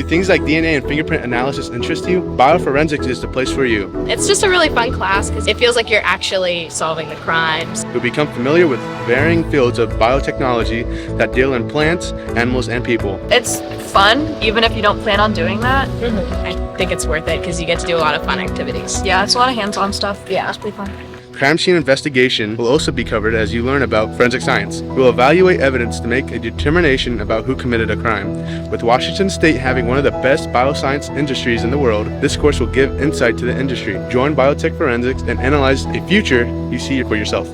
Do things like DNA and fingerprint analysis interest you? Bioforensics is the place for you. It's just a really fun class because it feels like you're actually solving the crimes. You'll become familiar with varying fields of biotechnology that deal in plants, animals, and people. It's fun, even if you don't plan on doing that. I think it's worth it because you get to do a lot of fun activities. Yeah, it's a lot of hands-on stuff. Yeah. It's pretty fun. Crime scene investigation will also be covered as you learn about forensic science. We'll evaluate evidence to make a determination about who committed a crime. With Washington State having one of the best bioscience industries in the world, this course will give insight to the industry. Join Biotech Forensics and analyze a future you see for yourself.